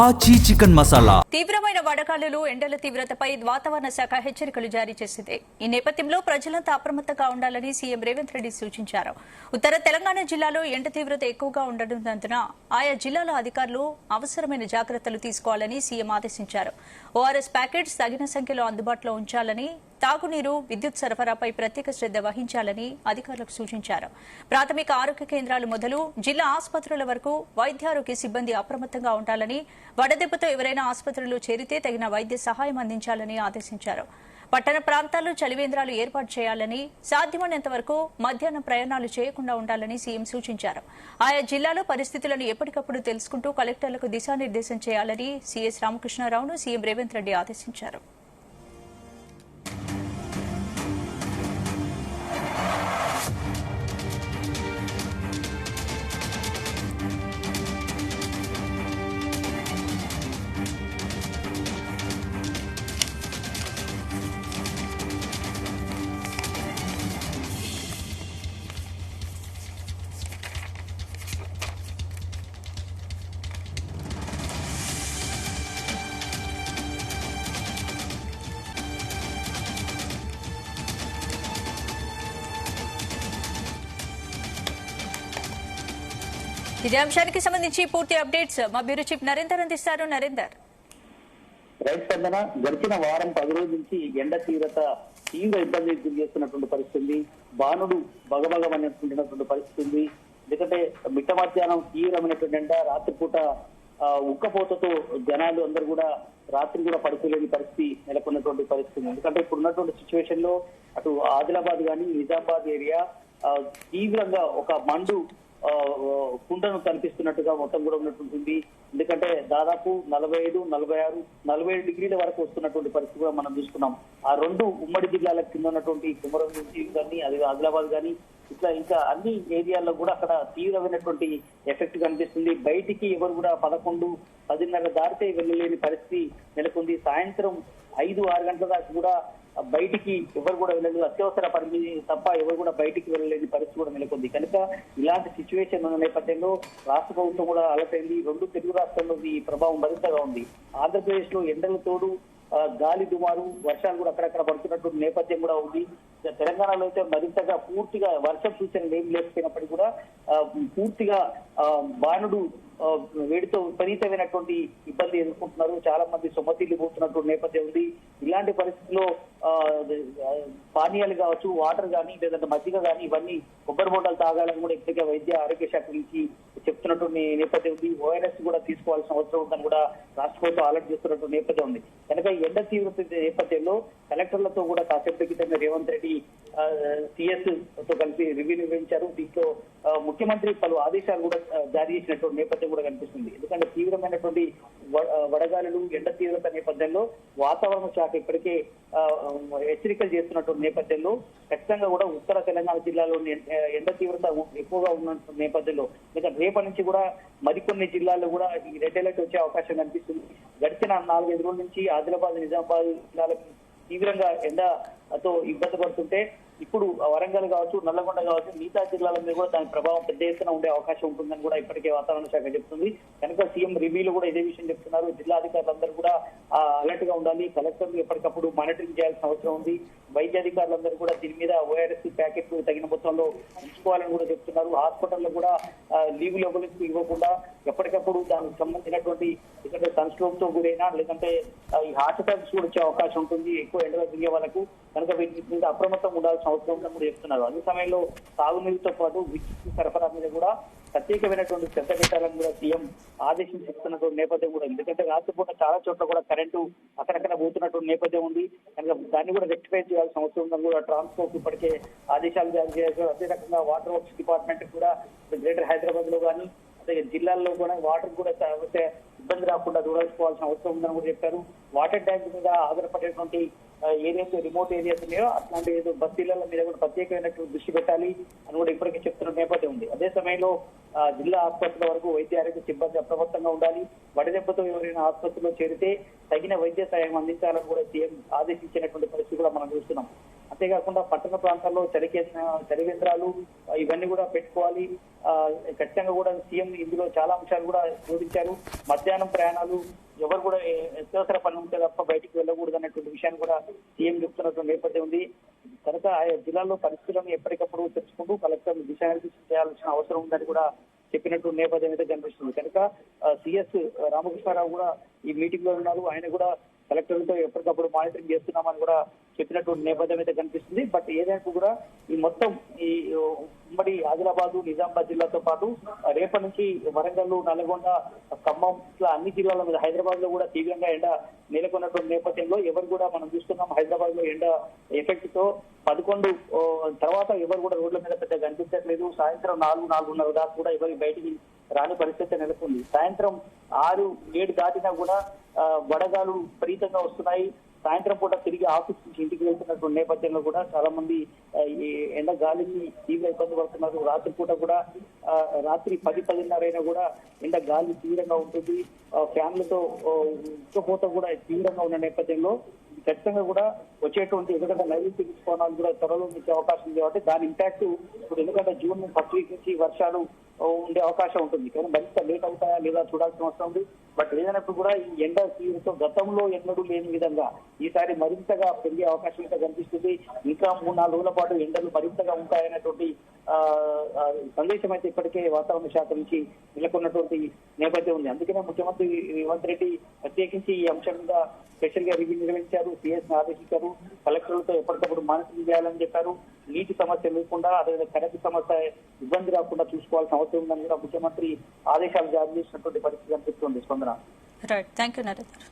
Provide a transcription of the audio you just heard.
ఆచి చికెన్ మసాలా. తీవ్రమైన వడగాలులు, ఎండల తీవ్రతపై వాతావరణ శాఖ హెచ్చరికలు జారీ చేసింది. ఈ నేపథ్యంలో ప్రజలంతా అప్రమత్తంగా ఉండాలని సీఎం రేవంత్ రెడ్డి సూచించారు. ఉత్తర తెలంగాణ జిల్లాలో ఎండ తీవ్రత ఎక్కువగా ఉండడంతో ఆయా జిల్లాల అధికారులు అవసరమైన జాగ్రత్తలు తీసుకోవాలని సీఎం ఆదేశించారు. ఓఆర్ఎస్ ప్యాకెట్స్ తగిన సంఖ్యలో అందుబాటులో ఉంచాలని, తాగునీరు, విద్యుత్ సరఫరాపై ప్రత్యేక శ్రద్ధ వహించాలని అధికారులకు సూచించారు. ప్రాథమిక ఆరోగ్య కేంద్రాలు మొదలు జిల్లా ఆసుపత్రుల వరకు వైద్యారోగ్య సిబ్బంది అప్రమత్తంగా ఉండాలని, వడదెబ్బతో ఎవరైనా ఆసుపత్రిలో చేరితే తగిన వైద్య సహాయం అందించాలని ఆదేశించారు. పట్టణ ప్రాంతాల్లో చలివేంద్రాలు ఏర్పాటు చేయాలని, సాధ్యమైనంత వరకు మధ్యాహ్నం ప్రయాణాలు చేయకుండా ఉండాలని సీఎం సూచించారు. ఆయా జిల్లాలో పరిస్థితులను ఎప్పటికప్పుడు తెలుసుకుంటూ కలెక్టర్లకు దిశానిర్దేశం చేయాలని సీఎస్ రామకృష్ణారావును సీఎం రేవంత్ రెడ్డి ఆదేశించారు. ఇదే అంశానికి సంబంధించి పూర్తి అప్డేట్స్ మా బ్యూరో చీఫ్ నరేందర్ అందిస్తారు. నరేందర్. రైట్ స్పందన. గడిచిన వారం 10 రోజుల నుంచి ఎండ తీవ్ర ఇబ్బంది గురి చేస్తున్నటువంటి పరిస్థితి, బాణుడు బగబగమనేటువంటి పరిస్థితి. ఎందుకంటే మిట్ట మధ్యాహ్నం తీవ్రమైనటువంటి ఎండ, రాత్రిపూట ఉక్కపోతతో జనాలు అందరూ కూడా రాత్రి కూడా పడుకోలేని పరిస్థితి నెలకొన్నటువంటి పరిస్థితి. ఎందుకంటే ఇప్పుడు ఉన్నటువంటి సిచ్యువేషన్ లో అటు ఆదిలాబాద్ కానీ నిజామాబాద్ ఏరియా తీవ్రంగా ఒక మండు కుండను కనిపిస్తున్నట్టుగా మొత్తం కూడా ఉన్నటువంటి. ఎందుకంటే దాదాపు 45, 46, 47 డిగ్రీల వరకు వస్తున్నటువంటి పరిస్థితి కూడా మనం చూస్తున్నాం. ఆ రెండు ఉమ్మడి జిల్లాల కింద ఉన్నటువంటి కుమరం నుంచి కానీ అది ఆదిలాబాద్ కానీ ఇట్లా ఇంకా అన్ని ఏరియాల్లో కూడా అక్కడ తీవ్రమైనటువంటి ఎఫెక్ట్ కనిపిస్తుంది. బయటికి ఎవరు కూడా 11, 10:30 దాటితే వెళ్ళలేని పరిస్థితి నెలకొంది. సాయంత్రం 5, 6 గంటల దాకా కూడా బయటికి ఎవరు కూడా వెళ్ళలేదు. అత్యవసర పరిమితి తప్ప ఎవరు కూడా బయటికి వెళ్ళలేని పరిస్థితి కూడా నెలకొంది. కనుక ఇలాంటి సిచ్యువేషన్ ఉన్న నేపథ్యంలో రాష్ట్ర ప్రభుత్వం కూడా అలర్ట్ అయింది. 2 తెలుగు రాష్ట్రాల్లో ఈ ప్రభావం మరింతగా ఉంది. ఆంధ్రప్రదేశ్ లో ఎండల తోడు గాలి దుమారు, వర్షాలు కూడా అక్కడక్కడ పడుతున్నటువంటి నేపథ్యం కూడా ఉంది. తెలంగాణలో అయితే మరింతగా పూర్తిగా వర్షం సూచనలు ఏం లేకపోయినప్పటికీ కూడా పూర్తిగా బాణుడు వేడితో విపరీతమైనటువంటి ఇబ్బంది ఎదుర్కొంటున్నారు. చాలా మంది సొమ్మతిల్లి పోతున్నటువంటి నేపథ్యం ఉంది. ఇలాంటి పరిస్థితుల్లో పానీయాలు కావచ్చు, వాటర్ కానీ లేదంటే మజ్జిగ కానీ ఇవన్నీ కొబ్బరి బొండాలు తాగాలని కూడా ఇప్పటికే వైద్య ఆరోగ్య శాఖ నుంచి చెప్తున్నటువంటి నేపథ్యం ఉంది. ఓఆర్ఎస్ కూడా తీసుకోవాల్సిన అవసరం ఉందని కూడా రాష్ట్ర ప్రభుత్వం అలర్ట్ చేస్తున్నటువంటి నేపథ్యం ఉంది. కనుక ఎండ తీవ్రత నేపథ్యంలో కలెక్టర్లతో కూడా కాసేపటి క్రితం రేవంత్ రెడ్డి సిఎస్ తో కలిసి రివ్యూ నిర్వహించారు. దీంట్లో ముఖ్యమంత్రి పలు ఆదేశాలు కూడా జారీ చేసినటువంటి నేపథ్యం కూడా కనిపిస్తుంది. ఎందుకంటే తీవ్రమైనటువంటి వడగాలులు, ఎండ తీవ్రత నేపథ్యంలో వాతావరణ శాఖ ఇప్పటికే హెచ్చరికలు చేస్తున్నటువంటి నేపథ్యంలో ఖచ్చితంగా కూడా ఉత్తర తెలంగాణ జిల్లాలో ఎండ తీవ్రత ఎక్కువగా ఉన్న నేపథ్యంలో ఎందుకంటే రేపటి నుంచి కూడా మరికొన్ని జిల్లాల్లో కూడా ఈ రెడ్ అలర్ట్ వచ్చే అవకాశం కనిపిస్తుంది. గడిచిన 4-5 రోజుల నుంచి ఆదిలాబాద్, నిజామాబాద్ జిల్లాలకు తీవ్రంగా ఎండతో ఇబ్బంది పడుతుంటే ఇప్పుడు వరంగల్ కావచ్చు, నల్లగొండ కావచ్చు, మిగతా జిల్లాల మీద కూడా దాని ప్రభావం పెద్ద ఎత్తున ఉండే అవకాశం ఉంటుందని కూడా ఇప్పటికే వాతావరణ శాఖ చెప్తుంది. కనుక సీఎం రివ్యూలో కూడా ఇదే విషయం చెప్తున్నారు. జిల్లాధికారులందరూ కూడా అలర్ట్ గా ఉండాలి. కలెక్టర్లు ఎప్పటికప్పుడు మానిటరింగ్ చేయాల్సిన అవసరం ఉంది. వైద్య అధికారులందరూ కూడా దీని మీద ఓఆర్ఎస్ ప్యాకెట్ తగిన మొత్తంలో ఉంచుకోవాలని కూడా చెప్తున్నారు. హాస్పిటల్లో కూడా లీవులు ఇవ్వకుండా ఎప్పటికప్పుడు దానికి సంబంధించినటువంటి ఎందుకంటే సన్ స్ట్రోక్ తో గురైనా లేదంటే ఈ హార్ట్ అటాక్స్ కూడా వచ్చే అవకాశం ఉంటుంది ఎక్కువ ఎండగా తిరిగే వాళ్ళకు. కనుక వీటి మీద అప్రమత్తం ఉండాల్సిన అవసరం ఉందని కూడా చెప్తున్నారు. అదే సమయంలో తాగునీరుతో పాటు విద్యుత్ సరఫరా మీద కూడా ప్రత్యేకమైనటువంటి శ్రద్ధ పెట్టాలని కూడా సీఎం ఆదేశిస్తున్నటువంటి నేపథ్యం కూడా. ఎందుకంటే రాత్రిపూట చాలా చోట్ల కూడా కరెంటు అక్కడక్కడ పోతున్నటువంటి నేపథ్యం ఉంది. కనుక దాన్ని కూడా రెక్టిఫై చేయాల్సిన అవసరం ఉందని కూడా ట్రాన్స్పోర్ట్ ఇప్పటికే ఆదేశాలు జారీ చేశారు. అదే రకంగా వాటర్ వర్క్స్ డిపార్ట్మెంట్ కూడా గ్రేటర్ హైదరాబాద్ లో కానీ అదే జిల్లాల్లో కూడా వాటర్ కూడా ఇబ్బంది రాకుండా చూడాల్సుకోవాల్సిన అవసరం ఉందని కూడా చెప్పారు. వాటర్ ట్యాంక్ మీద ఆధారపడేటువంటి ఏదైతే రిమోట్ ఏరియాస్ ఉన్నాయో అట్లాంటి బస్తీల మీద కూడా ప్రత్యేకమైనటువంటి దృష్టి పెట్టాలి అని కూడా ఇప్పటికే చెప్తున్న నేపథ్యం ఉంది. అదే సమయంలో జిల్లా ఆసుపత్రుల వరకు వైద్య ఆరోగ్య సిబ్బంది అప్రమత్తంగా ఉండాలి. వడదెబ్బతో ఎవరైనా ఆసుపత్రిలో చేరితే తగిన వైద్య సాయం అందించాలని కూడా సీఎం ఆదేశించినటువంటి పరిస్థితి కూడా మనం చూస్తున్నాం. అంతేకాకుండా పట్టణ ప్రాంతాల్లో చలి కేంద్రాలు ఇవన్నీ కూడా పెట్టుకోవాలి. ఖచ్చితంగా కూడా సీఎం ఇందులో చాలా అంశాలు కూడా జోడించారు. మధ్యాహ్నం ప్రయాణాలు ఎవరు కూడా అత్యవసర పని ఉంటే తప్ప బయటికి వెళ్ళకూడదు అన్నటువంటి విషయాన్ని కూడా సీఎం చెప్తున్నటువంటి నేపథ్యం ఉంది. కనుక ఆయా జిల్లాల్లో పరిస్థితులను ఎప్పటికప్పుడు తెచ్చుకుంటూ కలెక్టర్లు దిశానిర్దేశం చేయాల్సిన అవసరం ఉందని కూడా చెప్పినట్టు నేపథ్యం అయితే కనిపిస్తుంది. కనుక సిఎస్ రామకృష్ణారావు కూడా ఈ మీటింగ్ లో ఉన్నారు. ఆయన కూడా కలెక్టర్లతో ఎప్పటికప్పుడు మానిటరింగ్ చేస్తున్నామని కూడా చెప్పినటువంటి నేపథ్యం అయితే కనిపిస్తుంది. బట్ ఏదైనా కూడా ఈ మొత్తం ఈ ఉమ్మడి ఆదిలాబాద్ నిజామాబాద్ జిల్లాతో పాటు రేపటి నుంచి వరంగల్, నల్గొండ, ఖమ్మం ఇట్లా అన్ని జిల్లాల మీద హైదరాబాద్ లో కూడా తీవ్రంగా ఎండ నెలకొన్నటువంటి నేపథ్యంలో ఎవరు కూడా మనం చూస్తున్నాం హైదరాబాద్ లో ఎండ ఎఫెక్ట్ తో 11 తర్వాత ఎవరు కూడా రోడ్ల మీద పెద్దగా కనిపించట్లేదు. సాయంత్రం 4-4:30 దాకా కూడా ఎవరికి బయటికి రాని పరిస్థితి నెలకొంది. సాయంత్రం 6-7 దాటినా కూడా వడగాలు విపరీతంగా వస్తున్నాయి. సాయంత్రం పూట తిరిగి ఆఫీస్ నుంచి ఇంటికి వెళ్తున్నటువంటి నేపథ్యంలో కూడా చాలా మంది ఈ ఎండ గాలికి తీవ్ర ఇబ్బంది పడుతున్నారు. రాత్రి పూట కూడా రాత్రి 10-10:30 అయినా కూడా ఎండ గాలి తీవ్రంగా ఉంటుంది. ఫ్యాన్లతో ఉక్కపోత కూడా తీవ్రంగా ఉన్న నేపథ్యంలో ఖచ్చితంగా కూడా వచ్చేటువంటి ఎందుకంటే నైరుతి ఋతుపవనాలు కూడా త్వరలో వచ్చే అవకాశం ఉంది కాబట్టి దాని ఇంపాక్ట్ ఇప్పుడు ఎందుకంటే జూన్ ఫస్ట్ వీక్ నుంచి వర్షాలు ఉండే అవకాశం ఉంటుంది. కానీ మరింత లేట్ అవుతాయా లేదా చూడాల్సిన అవసరం ఉంది. బట్ ఏదైనప్పుడు కూడా ఈ ఎండ తీవ్రతో గతంలో ఎన్నడూ లేని విధంగా ఈసారి మరింతగా పెరిగే అవకాశం అయితే కనిపిస్తుంది. ఇంకా 3-4 రోజుల పాటు ఎండలు మరింతగా ఉంటాయనేటువంటి సందేశం అయితే ఇప్పటికే వాతావరణ శాఖ నుంచి నెలకొన్నటువంటి నేపథ్యం ఉంది. అందుకనే ముఖ్యమంత్రి రేవంత్ రెడ్డి ప్రత్యేకించి ఈ అంశం మీద స్పెషల్ గా రివ్యూ నిర్వహించారు. సిఎస్ ఆదేశించారు. కలెక్టర్లతో ఎప్పటికప్పుడు మానిటరింగ్ చేయాలని చెప్పారు. నీటి సమస్య లేకుండా అదేవిధంగా కరెంటు సమస్య ఇబ్బంది రాకుండా చూసుకోవాల్సిన అవసరం ఉందని కూడా ముఖ్యమంత్రి ఆదేశాలు జారీ చేసినటువంటి పరిస్థితి కనిపిస్తుంది. స్పందన. Right, thank you Narender.